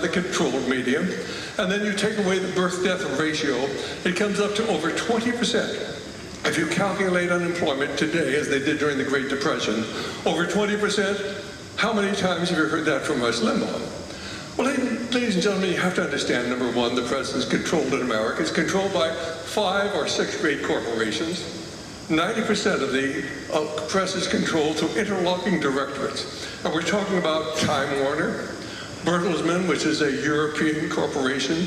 the controlled medium, and then you take away the birth-death ratio, it comes up to over 20%. If you calculate unemployment today, as they did during the Great Depression, over 20%, how many times have you heard that from Rush Limbaugh? Well, ladies and gentlemen, you have to understand, number one, the press is controlled in America. It's controlled by 5 or 6 great corporations. 90% of the press is controlled through interlocking directorates. And we're talking about Time Warner, Bertelsmann, which is a European corporation,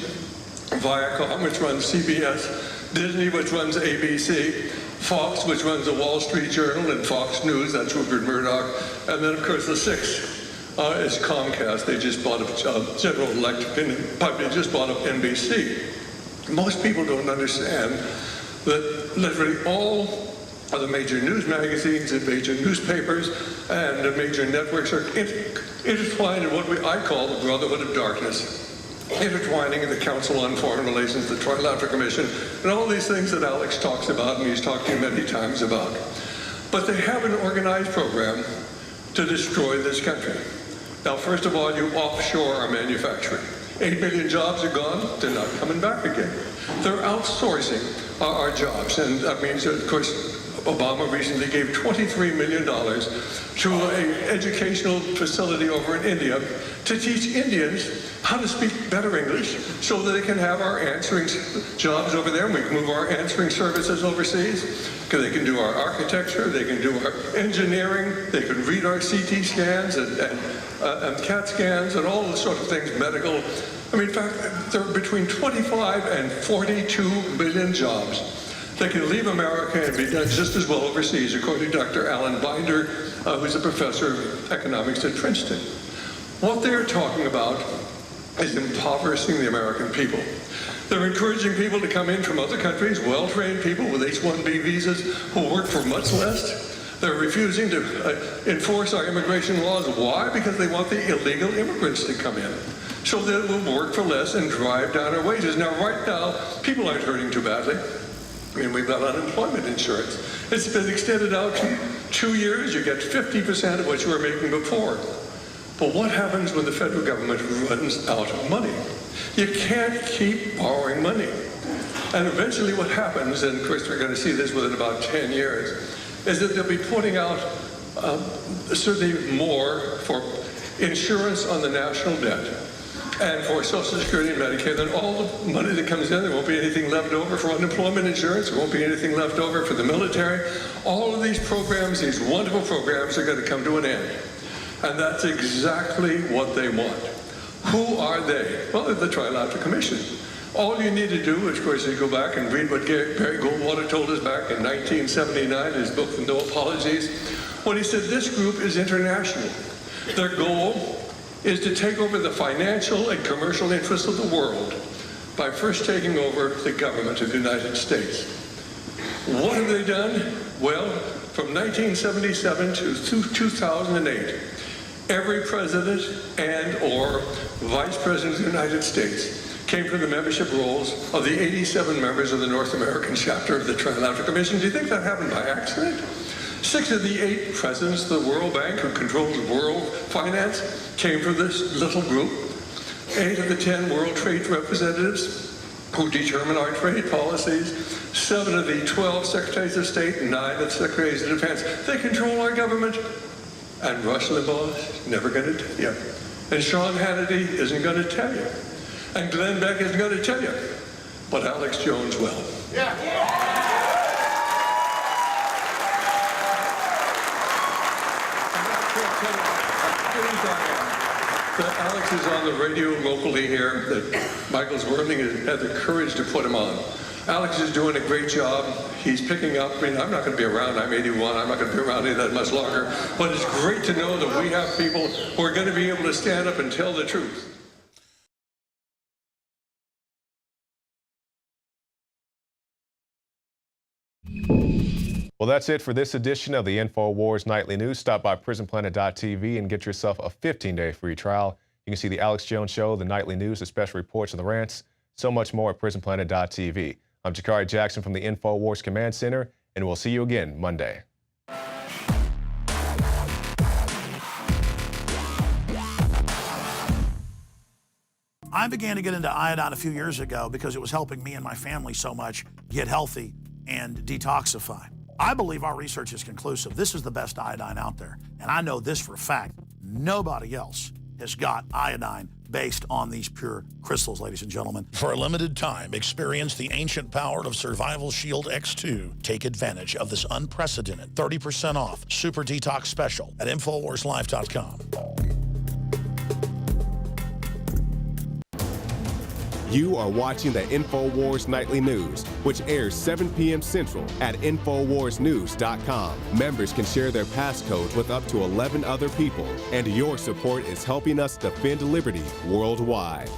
Viacom, which runs CBS, Disney, which runs ABC, Fox, which runs the Wall Street Journal, and Fox News, that's Rupert Murdoch. And then, of course, the sixth is Comcast. They just bought up General Electric, and probably just bought up NBC. Most people don't understand that literally all of the major news magazines and major newspapers and the major networks are intertwined in what I call the Brotherhood of Darkness. Intertwining the Council on Foreign Relations, the Trilateral Commission, and all these things that Alex talks about and he's talked to you many times about. But they have an organized program to destroy this country. Now, first of all, you offshore our manufacturing. 8 million jobs are gone, they're not coming back again. They're outsourcing our jobs, and that means, of course, Obama recently gave $23 million to an educational facility over in India to teach Indians how to speak better English so that they can have our answering jobs over there, and we can move our answering services overseas, because they can do our architecture, they can do our engineering, they can read our CT scans and CAT scans and all those sort of things, medical. I mean, in fact, there are between 25 and 42 million jobs that can leave America and be done just as well overseas, according to Dr. Alan Binder, who's a professor of economics at Princeton. What they're talking about is impoverishing the American people. They're encouraging people to come in from other countries, well-trained people with H-1B visas who work for much less. They're refusing to enforce our immigration laws. Why? Because they want the illegal immigrants to come in, so that we'll work for less and drive down our wages. Now, right now, people aren't hurting too badly. I mean, we've got unemployment insurance. It's been extended out to 2 years. You get 50% of what you were making before. But what happens when the federal government runs out of money? You can't keep borrowing money. And eventually what happens, and of course we're going to see this within about 10 years, is that they'll be putting out certainly more for insurance on the national debt and for Social Security and Medicare. Then all the money that comes in, there won't be anything left over for unemployment insurance, there won't be anything left over for the military. All of these programs, these wonderful programs, are going to come to an end. And that's exactly what they want. Who are they? Well, they're the Trilateral Commission. All you need to do, of course, is go back and read what Barry Goldwater told us back in 1979 in his book, No Apologies, when he said this group is international. Their goal is to take over the financial and commercial interests of the world by first taking over the government of the United States. What have they done? Well, from 1977 to 2008, every president and or vice president of the United States came from the membership rolls of the 87 members of the North American chapter of the Trilateral Commission. Do you think that happened by accident? 6 of the 8 presidents of the World Bank, who controls world finance, came from this little group. 8 of the 10 World Trade representatives who determine our trade policies. 7 of the 12 secretaries of state, 9 of the secretaries of defense. They control our government. And Rush Limbaugh is never going to tell you. And Sean Hannity isn't going to tell you. And Glenn Beck isn't going to tell you. But Alex Jones will. Yeah. That Alex is on the radio locally here, that Michael Zwerling had the courage to put him on. Alex is doing a great job. He's picking up. I mean, I'm not going to be around. I'm 81. I'm not going to be around any that much longer. But it's great to know that we have people who are going to be able to stand up and tell the truth. Well, that's it for this edition of the InfoWars Nightly News. Stop by PrisonPlanet.tv and get yourself a 15-day free trial. You can see the Alex Jones Show, the Nightly News, the special reports and the rants, so much more at PrisonPlanet.tv. I'm Jakari Jackson from the InfoWars Command Center, and we'll see you again Monday. I began to get into iodine a few years ago because it was helping me and my family so much get healthy and detoxify. I believe our research is conclusive. This is the best iodine out there. And I know this for a fact. Nobody else has got iodine based on these pure crystals, ladies and gentlemen. For a limited time, experience the ancient power of Survival Shield X2. Take advantage of this unprecedented 30% off Super Detox Special at InfoWarsLife.com. You are watching the InfoWars Nightly News, which airs 7 p.m. Central at InfoWarsNews.com. Members can share their passcodes with up to 11 other people, and your support is helping us defend liberty worldwide.